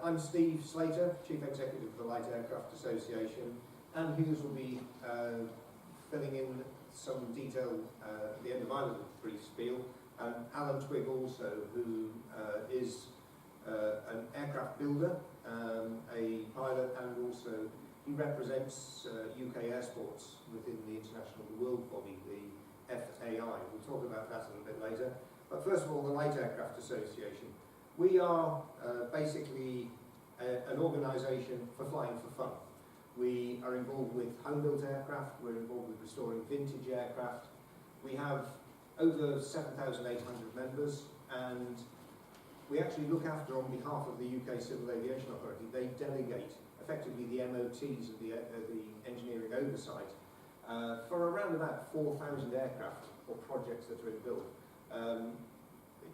I'm Steve Slater, Chief Executive of the Light Aircraft Association, and Hughes will be filling in some detail at the end of my little brief spiel. And Alan Twigg also, who is an aircraft builder, a pilot, and also he represents UK air sports within the international world body, the FAI. We'll talk about that a little bit later. But first of all, the Light Aircraft Association. We are basically an organisation for flying for fun. We are involved with home-built aircraft, we're involved with restoring vintage aircraft. We have over 7,800 members, and we actually look after, on behalf of the UK Civil Aviation Authority, they delegate effectively the MOTs and the engineering oversight for around about 4,000 aircraft or projects that are in build.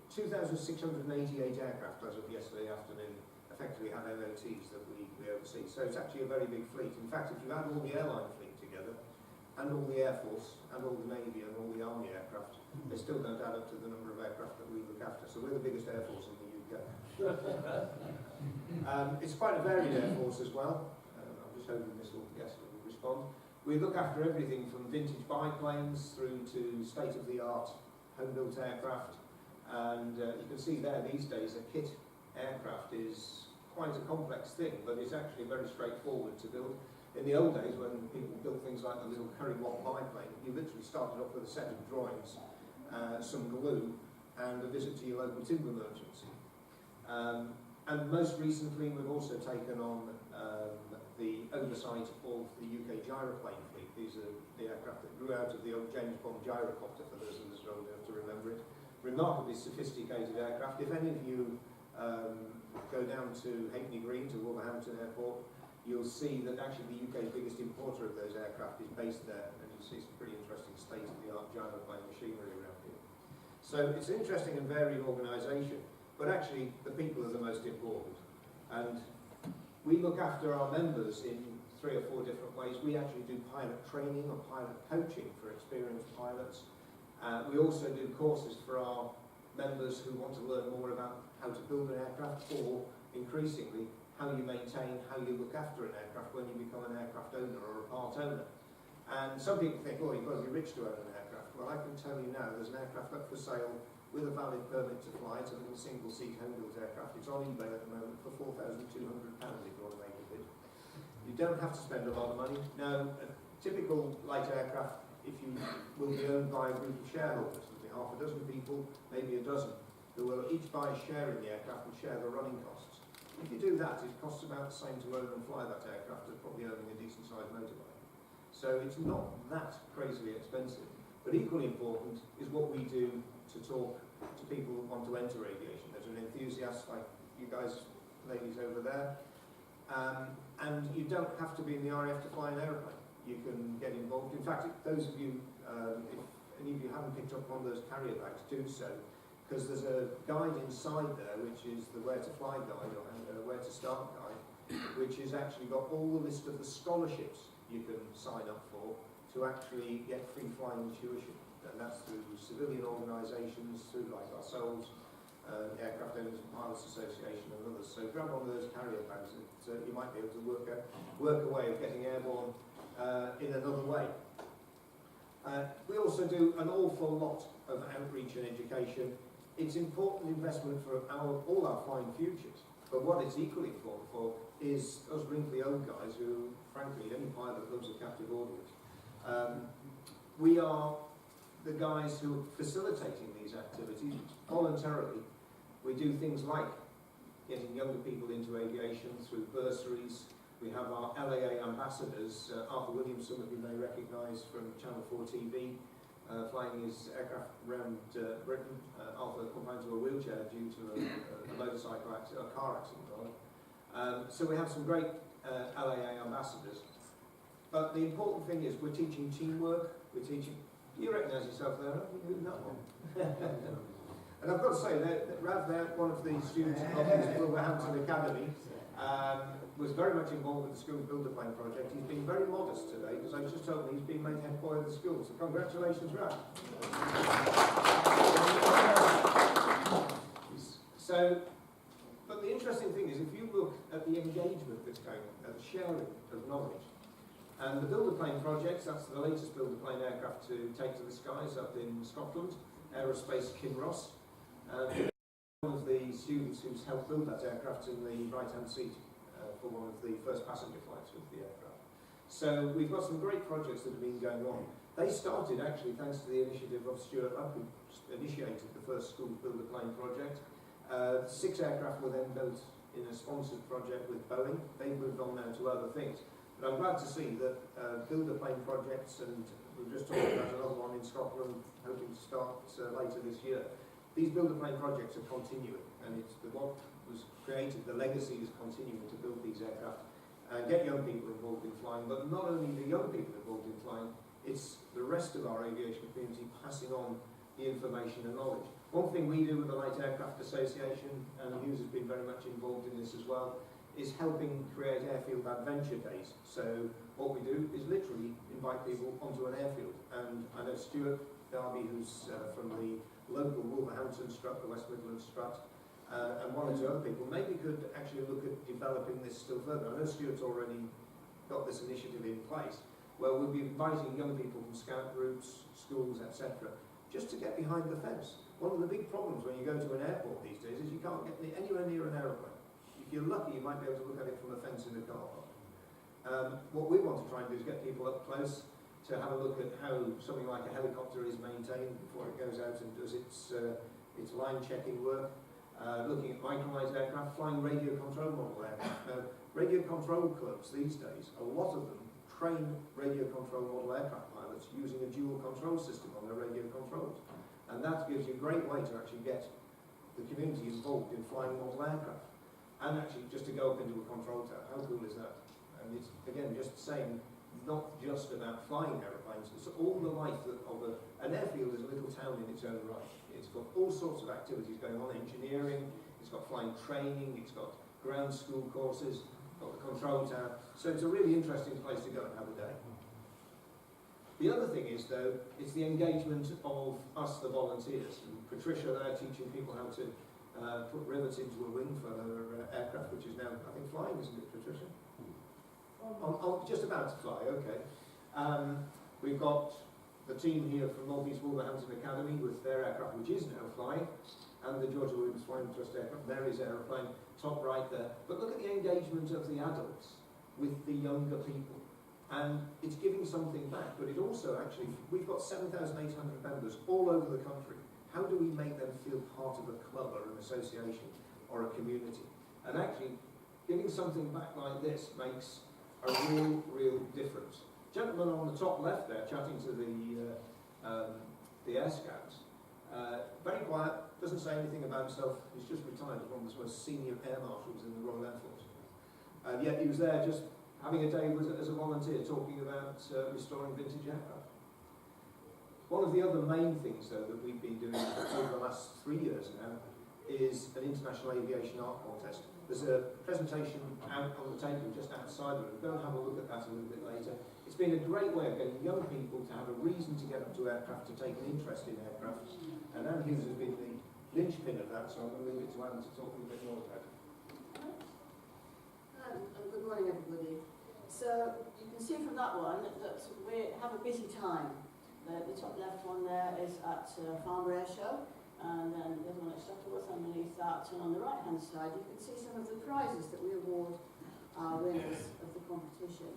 2,688 aircraft as of yesterday afternoon effectively have MOTs that we oversee. So it's actually a very big fleet. In fact, if you add all the airline fleet together, and all the Air Force, and all the Navy, and all the Army aircraft, they still don't add up to the number of aircraft that we look after. So we're the biggest Air Force in the UK. It's quite a varied Air Force as well. I'm just hoping this will respond. We look after everything from vintage biplanes through to state-of-the-art home-built aircraft. And you can see there these days a kit aircraft is quite a complex thing, but it's actually very straightforward to build. In the old days, when people built things like the little Curry-Watt biplane, you literally started off with a set of drawings, some glue, and a visit to your local timber merchants. And most recently, we've also taken on the oversight of the UK gyroplane fleet. These are the aircraft that grew out of the old James Bond gyrocopter, for those of us who are old enough to remember it. Remarkably sophisticated aircraft. If any of you go down to Hackney Green, to Wolverhampton Airport, you'll see that actually the UK's biggest importer of those aircraft is based there, and you'll see some pretty interesting state-of-the-art gyroplane machinery around here. So it's an interesting and varied organisation, but actually the people are the most important. And we look after our members in 3 or 4 different ways. We actually do pilot training or pilot coaching for experienced pilots. We also do courses for our members who want to learn more about how to build an aircraft, or increasingly how you maintain, how you look after an aircraft when you become an aircraft owner or a part owner. And some people think, oh, you've got to be rich to own an aircraft. Well, I can tell you now, there's an aircraft up for sale with a valid permit to fly. It's a little single-seat home-built aircraft. It's on eBay at the moment for £4,200 if you want to make a bid. You don't have to spend a lot of money. Now, a typical light aircraft, if you will be owned by a group of shareholders, there'll be half a dozen people, maybe a dozen, who will each buy a share in the aircraft and share the running costs. If you do that, it costs about the same to own and fly that aircraft as probably owning a decent-sized motorbike. So it's not that crazily expensive. But equally important is what we do to talk to people who want to enter aviation. There's an enthusiast like you guys, ladies over there. And you don't have to be in the RAF to fly an aeroplane. You can get involved. In fact, those of you, if any of you haven't picked up one of those carrier bags, do so. Because there's a guide inside there, which is the Where to Fly guide, or Where to Start guide, which has actually got all the list of the scholarships you can sign up for to actually get free flying tuition. And that's through civilian organisations, through like ourselves, the Aircraft Owners and Pilots Association and others. So grab one of those carrier bags and you might be able to work a way of getting airborne in another way. We also do an awful lot of outreach and education. It's important investment for all our flying futures, but what it's equally important for is us wrinkly old guys who, frankly, any pilot loves a captive audience. We are the guys who are facilitating these activities voluntarily. We do things like getting younger people into aviation through bursaries. We have our LAA ambassadors, Arthur Williams, some of you may recognise from Channel 4 TV, flying his aircraft around Britain. Arthur confined to a wheelchair due to a motorcycle accident, a car accident rather. So we have some great LAA ambassadors. But the important thing is we're teaching teamwork, we're teaching, you recognise yourself there, haven't you? That one. And I've got to say that Rav there, one of the students of the Wolverhampton Academy, was very much involved with the school's builder plane project. He's been very modest today because I was just told he's been made head boy of the school. So congratulations, Rav. So, but But the interesting thing is, if you look at the engagement that's going on, the sharing of knowledge, and the builder plane projects, that's the latest builder plane aircraft to take to the skies up in Scotland, Aerospace Kinross. One of the students who's helped build that aircraft in the right-hand seat for one of the first passenger flights with the aircraft. So we've got some great projects that have been going on. They started actually thanks to the initiative of Stuart Luck, who initiated the first school builder plane project. 6 aircraft were then built in a sponsored project with Boeing. They've moved on now to other things. But I'm glad to see that builder plane projects, and we're just talking about another one in Scotland, hoping to start later this year. These builder plane projects are continuing, and it's what was created, the legacy is continuing to build these aircraft and get young people involved in flying, but not only the young people involved in flying, it's the rest of our aviation community passing on the information and knowledge. One thing we do with the Light Aircraft Association, and Hughes has been very much involved in this as well, is helping create airfield adventure days. So what we do is literally invite people onto an airfield, and I know Stuart Darby, who's from the local Wolverhampton strut, the West Midlands strut, and 1 or 2 other people maybe could actually look at developing this still further. I know Stuart's already got this initiative in place, where we'll be inviting young people from scout groups, schools, etc., just to get behind the fence. One of the big problems when you go to an airport these days is you can't get anywhere near an aeroplane. If you're lucky, you might be able to look at it from a fence in a car park. What we want to try and do is get people up close to have a look at how something like a helicopter is maintained before it goes out and does its line checking work, looking at micronized aircraft, flying radio control model aircraft. Now, radio control clubs these days, a lot of them train radio control model aircraft pilots using a dual control system on their radio controls. And that gives you a great way to actually get the community involved in flying model aircraft. And actually just to go up into a control tower. How cool is that? And it's, again, just saying, not just about flying aeroplanes, it's all the life of an airfield is a little town in its own right. It's got all sorts of activities going on, engineering, it's got flying training, it's got ground school courses, got the control tower. So it's a really interesting place to go and have a day. The other thing is, though, it's the engagement of us, the volunteers. And Patricia there teaching people how to put rivets into a wing for her aircraft, which is now, I think, flying, isn't it, Patricia? Just about to fly, okay. We've got the team here from North East Wolverhampton Academy with their aircraft, which is now flying, and the Georgia Williams Flying Trust aircraft. There is aeroplane, top right there. But look at the engagement of the adults with the younger people. And it's giving something back, but it also actually, we've got 7,800 members all over the country. How do we make them feel part of a club or an association or a community? And actually, giving something back like this makes a real difference. Gentleman on the top left there, chatting to the Air Scouts, very quiet, doesn't say anything about himself. He's just retired as one of the most senior air marshals in the Royal Air Force. And yet he was there just having a day as a volunteer talking about restoring vintage aircraft. One of the other main things, though, that we've been doing over the last 3 years now is an International Aviation Art Contest. There's a presentation out on the table just outside of it. Go and have a look at that a little bit later. It's been a great way of getting young people to have a reason to get up to aircraft, to take an interest in aircraft. And Anne Hughes has been the linchpin of that, so I'm going to leave it to Anne to talk a little bit more about it. Good morning, everybody. So you can see from that one that we have a busy time. The top left one there is at Farnborough Air Show, and then there's one at Shuttleworth underneath that, and on the right hand side you can see some of the prizes that we award our winners of the competition.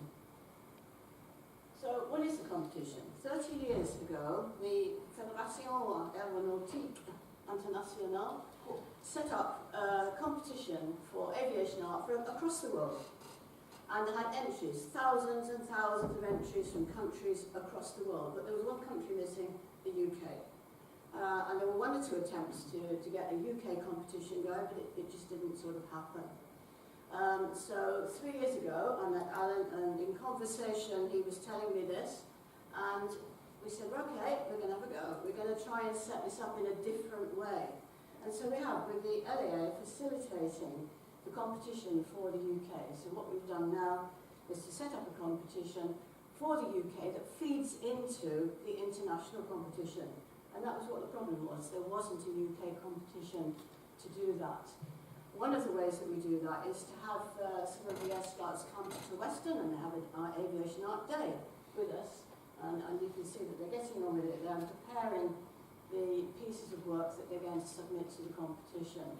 So what is the competition? 30 years ago the Fédération Aéronautique Internationale set up a competition for aviation art across the world. And they had entries, thousands and thousands of entries from countries across the world. But there was one country missing, the UK. And there were 1 or 2 attempts to get a UK competition going, but it just didn't sort of happen. So 3 years ago, I met Alan, and in conversation he was telling me this. And we said, well, okay, we're going to have a go. We're going to try and set this up in a different way. And so we have, with the LAA, facilitating the competition for the UK. So what we've done now is to set up a competition for the UK that feeds into the international competition. And that was what the problem was. There wasn't a UK competition to do that. one of the ways that we do that is to have some of the YESflyers come to Western and have an Aviation Art Day with us. And you can see that they're getting on with it. They're preparing the pieces of work that they're going to submit to the competition.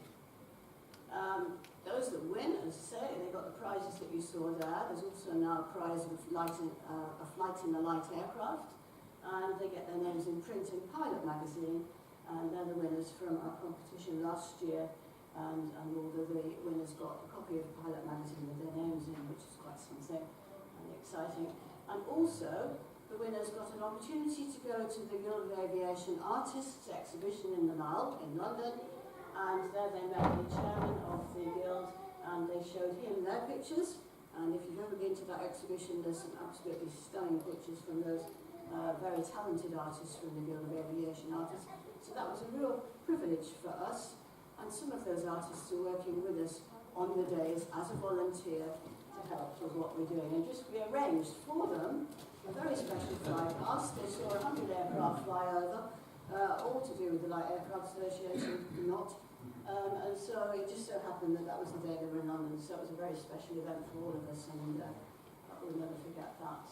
Those that win, as I say, they got the prizes that you saw there. There's also now a prize of a flight in a light aircraft, and they get their names in print in Pilot magazine, and they're the winners from our competition last year, and all of the winners got a copy of Pilot magazine with their names in, which is quite something and exciting. And also, the winners got an opportunity to go to the Guild of Aviation Artists exhibition in the Mall in London, and there they met the chairman of the Guild, and they showed him their pictures. And if you've ever been to that exhibition, there's some absolutely stunning pictures from those very talented artists from the Guild of Aviation Artists. So that was a real privilege for us, and some of those artists are working with us on the days as a volunteer to help with what we're doing. And just we arranged for them a very special fly past. They saw 100 aircraft fly over, all to do with the Light Aircraft Association, not. And so it just so happened that that was the day they were in London, so it was a very special event for all of us, and we'll never forget that.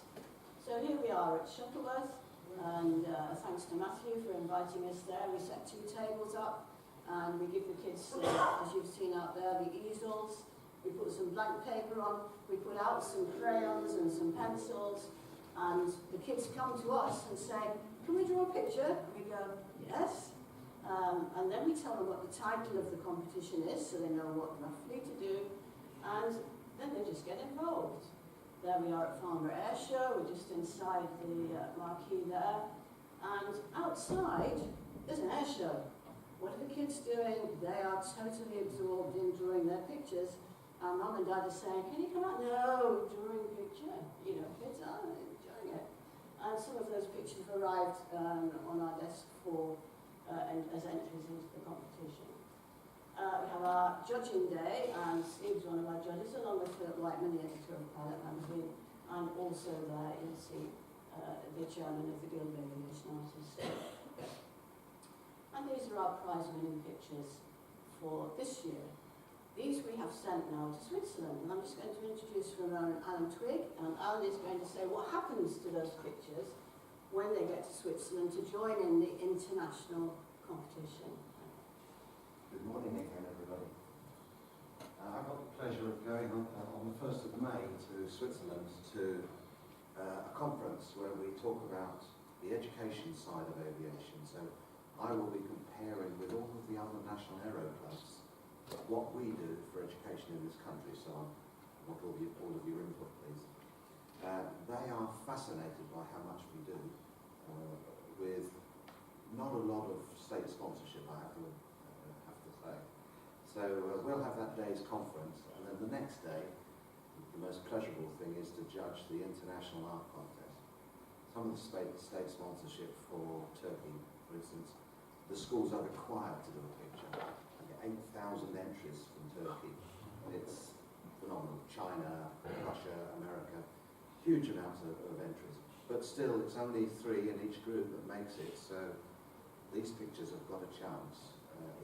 So here we are at Shuttleworth, and thanks to Matthew for inviting us there. We set 2 tables up, and we give the kids, as you've seen out there, the easels. We put some blank paper on, we put out some crayons and some pencils, and the kids come to us and say, "Can we draw a picture?" We go, "Yes." And then we tell them what the title of the competition is, so they know what roughly to do, and then they just get involved. There we are at Farnborough Air Show, we're just inside the marquee there, and outside there's an air show. What are the kids doing? They are totally absorbed in drawing their pictures. And Mum and Dad are saying, "Can you come out?" "No, drawing a picture." You know, kids are enjoying it. And some of those pictures arrived on our desk for as entries into the competition. We have our judging day, and Steve's one of our judges, along with Philip Whiteman, the editor of Pilot magazine, and also there you'll see the chairman of the Guild of Aviation Artists. And these are our prize-winning pictures for this year. These we have sent now to Switzerland, and I'm just going to introduce Ramon and Alan Twigg, and Alan is going to say what happens to those pictures when they get to Switzerland to join in the international competition. Good morning again, everybody. I've got the pleasure of going on the 1st of May to Switzerland to a conference where we talk about the education side of aviation. So I will be comparing with all of the other national aero clubs what we do for education in this country. So I want all of your input, please. They are fascinated by how much we do with not a lot of state sponsorship, I have to say. So we'll have that day's conference, and then the next day, the most pleasurable thing is to judge the International Art Contest. Some of the state sponsorship for Turkey, for instance, the schools are required to do a picture. I get 8,000 entries from Turkey. It's phenomenal. China, Russia, America, huge amounts of entries. But still, it's only 3 in each group that makes it, so these pictures have got a chance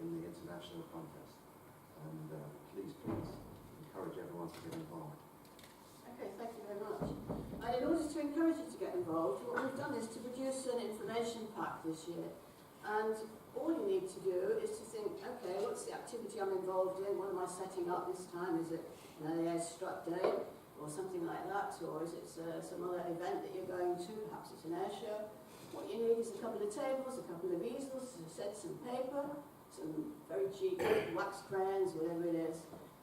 in the international contest. And please encourage everyone to get involved. Okay, thank you very much. And in order to encourage you to get involved, what we've done is to produce an information pack this year. And all you need to do is to think, okay, what's the activity I'm involved in? What am I setting up this time? Is it an LAA Strut Day or something like that? Or is it some other event that you're going to? Perhaps it's an air show. What you need is a couple of tables, a couple of easels, a set some paper, some very cheap wax crayons, whatever it is.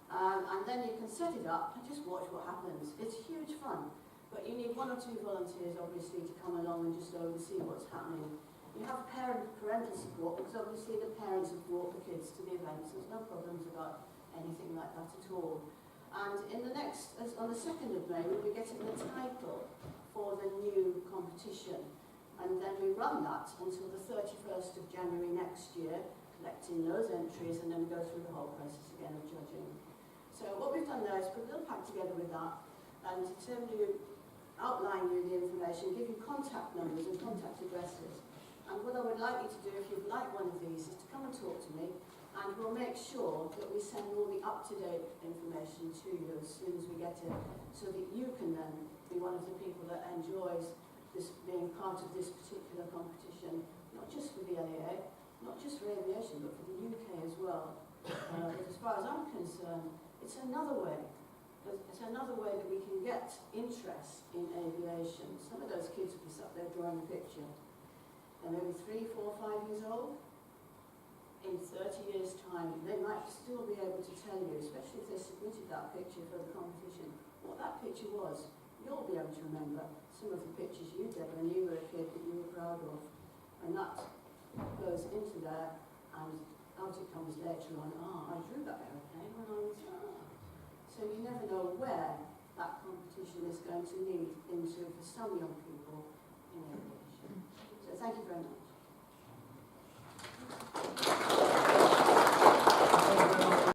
And then you can set it up and just watch what happens. It's huge fun. But you need 1 or 2 volunteers, obviously, to come along and just oversee what's happening. You have parental support, because obviously the parents have brought the kids to the events. There's no problems about anything like that at all. And in the next, on the 2nd of May, we'll be getting the title for the new competition. And then we run that until the 31st of January next year, collecting those entries, and then we go through the whole process again of judging. So what we've done there is put a little pack together with that, and to outline you the information, give you contact numbers and contact addresses. And what I would like you to do, if you'd like one of these, is to come and talk to me. and we'll make sure that we send all the up-to-date information to you as soon as we get it, so that you can then be one of the people that enjoys this, being part of this particular competition, not just for the LAA, not just for aviation, but for the UK as well. As far as I'm concerned, it's another way. It's another way that we can get interest in aviation. Some of those kids will be sat there drawing a picture. They're maybe 3, 4, 5 years old. In 30 years' time, they might still be able to tell you, especially if they submitted that picture for the competition, what that picture was. You'll be able to remember some of the pictures you did when you were a kid that you were proud of. And that goes into there, and out it comes later on, I drew that aeroplane when I was, So you never know where that competition is going to lead into for some young people in aviation. So thank you very much.